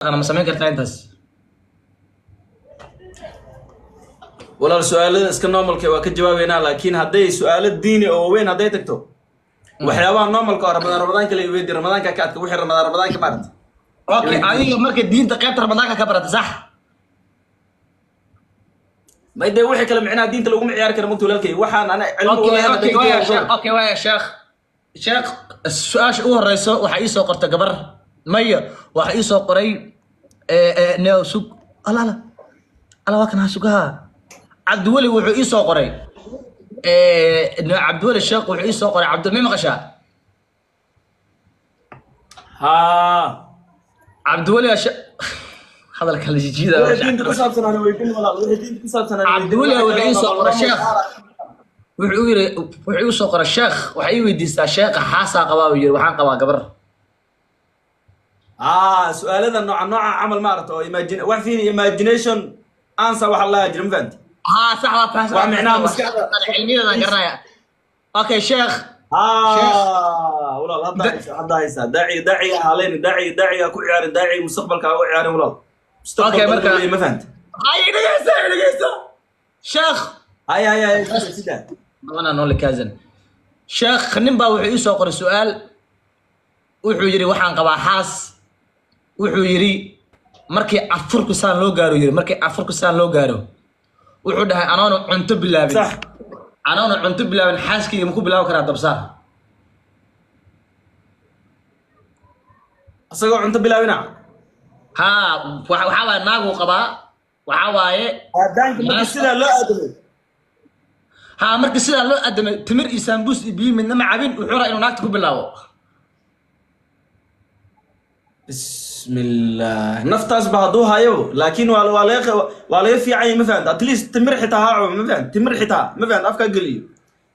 انا ما سامعين كرتا انتس ولا السؤال اسك نورمالك waa ka jawaabeena laakiin haday su'aalo diini oo weyn haday tagto waxyaabaha normalka oo ramadaanka la weydii ramadaanka ka adka wixii ramadaanka maarta اوكي adiga marka diinta qaybta ramadaanka ka barata sax ma iday wixii kala micnaa diinta lagu ciyaar karo mugto walaalkay waxaan ana cilmi اوكي ويا شيخ السؤال ugu horeyso waxa ii soo qortay gabar maya waxa ii soo qoray neo sug ala waa kana sugaha cabdiwali wuxuu ii soo qoray cabdiwali sheekh wuxuu ii soo qoray cabdulmi maqashaa ha cabdiwali hadalka la jijiida diinta ku saabsan ana weydin walaal wixii diinta ku saabsan ana cabdiwali wuxuu ii soo qoray sheekh wuxuu ii soo qoray sheekh waxa ii weydiistaa sheekha xaasa qabaa yiri waxaan qabaa gabar su'aalada nooca amal maarto imagine wax fiin imagination answer wax Allah ajrim fant صح فاهم ومعناها مسكعة علميا انا قرايه اوكي شيخ والله هذا هيسا داعي علينا داعي اكو عيار داعي مستقبلك اكو عيار والله اوكي مركا ما فهمت هاي دقيقه شيخ هاي سيده انا نقول لك كازن شيخ خنين با وحو يسو قر سؤال وحو يري waxaan qabaa xaas wuxuu yiri markii afurku saan loo gaaro yiri markii afurku saan loo gaaro wuxuu dhahay anaanu cunto bilaabin صح anaanu cunto bilaabin xaaskii ma ku bilaaw karaa dabsaar asagoo cunto bilaabina ha waxa waa naagu qabaa waxa waaye aadaanka markii sida loo aadamay ha markii sida loo aadamay timir iyo sambuus iyo biyo midna ma cabin wuxuu raa inuu naagta ku bilaabo بسم الله نفتاس بعضو هايو لكن ولا في عين ما فهمت اتليست تمر حتى ها ما فهمت تمر حتى ما فهمت افكار قليل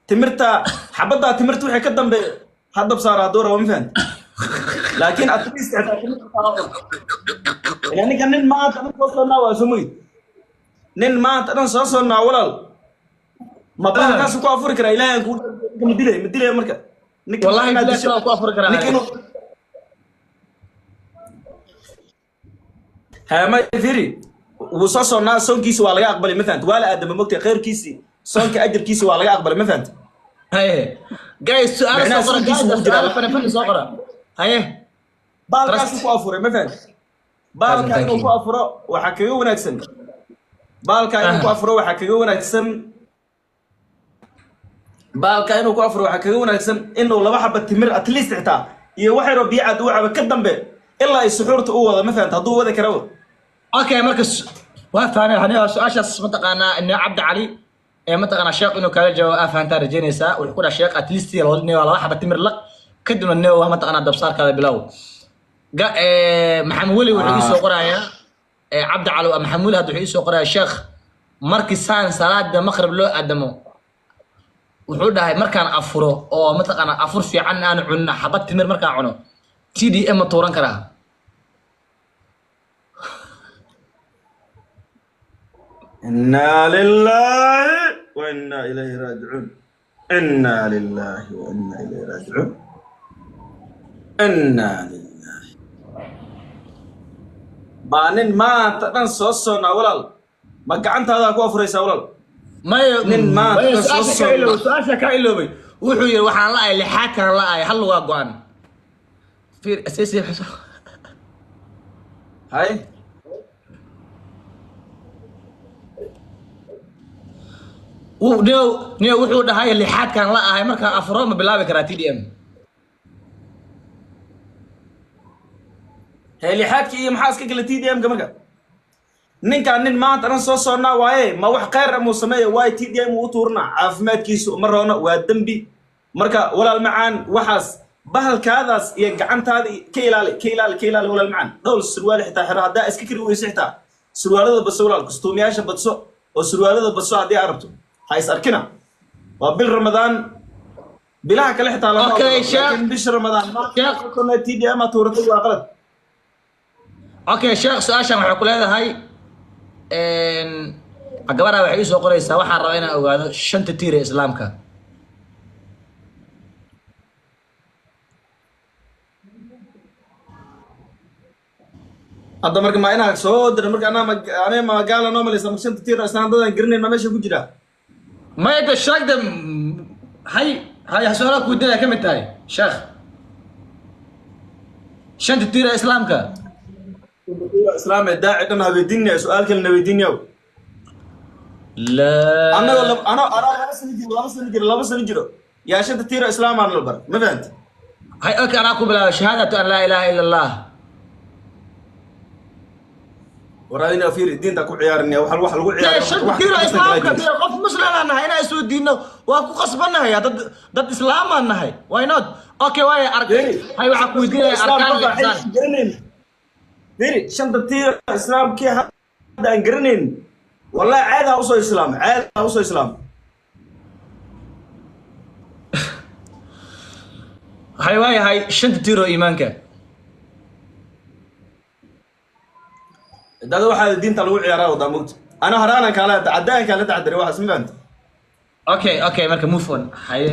تمرتا حبضها تمرت وحي كدم هذا بصار دوره ما فهمت لكن اتليست يعني كان ما توصلنا وسميت نن ما توصلنا ولا ما بقى كاس كو افرك الى مديله مركه والله لا كو افرك ما فيري وصلنا صون كيس ولا أقبل مثلا ولا أدم مقطع غير كيسي صون كأجر كيسي ولا أقبل مثلا هاي جاي السؤال صغرى السؤال فن صغرى هاي بالكاس كوافر مثلا بالكاس كوافر وحكيو ونكسن بالكاس كوافر وحكيو ونكسن بالكاس كوافر وحكيو ونكسن إنه لو حبة تمر أتليست حتى يوحي ربيع دوعة بكدم به إلا السحورة أوضة مثلا تضو وذا كراوه اوكي مركز وافهمنا هنا سؤال منطقنا انه عبد علي منطقنا شيخ انه كان جواب فهمت رجينيسا ويقول الشيخ اتليست يلوني ولا واحد بتمر لك كدنا انه منطقنا دبصار كذا بلاو محمولي وحي سو قرايا عبد علي محمولي هذا وحي سو قرايا شيخ مركز سان صلاه المغرب لو ادمو wuxuu dhahay markaan afuro oo mataqana afur fiican aan cunna xabad timir markaan cuno TDM ma tooran karaa إنا لله وإنا إليه راجعون إنا لله وإنا إليه راجعون إنا لله بانين ما تنسوسنا ولا ما قعنت هذا كوا فريسا ولا ما ما تنسوسنا سؤال كايلو بي wuxuu yiri waxaan la ay lixaad kan la ay hal waa go'an fiir asasi هاي نيو wuxuu dhahay lixaad kan la ahay marka afro ma bilaabi karaa TDM هاي اللي حاكي محاسك قلتي دي ام كمركا نين كان نين ما ترى سوسنا واي ما wax qeyr ama sameeyo way TDM uu tuurna caafimaadkiisu marona waa dambi marka walaal macaan waxaas bahalkaadaas iyo gacantaada ka ilaali walaal macaan dhowl surwaal xitaa xira hadaa iska kiri weysa xitaa surwaalada baso walaal kustuumiyaasha badso oo surwaalada baso hadii arabto ha is arkina waa bil ramadaan bilaha kale xitaa la laakiin bish ramadaan ma kuna TDM tuurtay waa qalad اوكي شيخ سؤاشان waxay ku leedahay gabadha waxay soo qoraysaa waxaan rabaa inaan ogaado shanta tiir ee islaamka hadda marka ma inaa soo dira marka anaa ma gaala noo malaysa ma shanta tiir islaan dadaan garanayna meesha ku jira maya de sheegda hay su-aalaha kuweydiinaya ka mid tahay sheekh shanta tiira islaamka islaam ee daaci dhan ha weydiinaya su-aal kalena weydiinayow la annagoo laba sano jiro yaa shanta tiira islaam aan la bar ma fahanti hay okay anaa ku bilaaba shahaadatu an laa ilaaha ila allah waraadina fiiri diinta ku ciyaarinaya wax lagu shanta tiira islaamka dee qof muslim aan nahay inaan isoo diino waa ku qasbanahay dad islaam aan nahay why not okay waaya arkay hay waxaa ku weydiinaya arkaan ixsaan fiiri shanta tiira islaamkii hadda aan garanayn wallahi caad ha usoo islaam hay waayahay shanta tiir oo iimaanka dada waxaa diinta lagu ciyaaraa wadaa mogta ana haraanan kaala cadaan kaala taxadari waxaas ma fahamta okay marka move on haye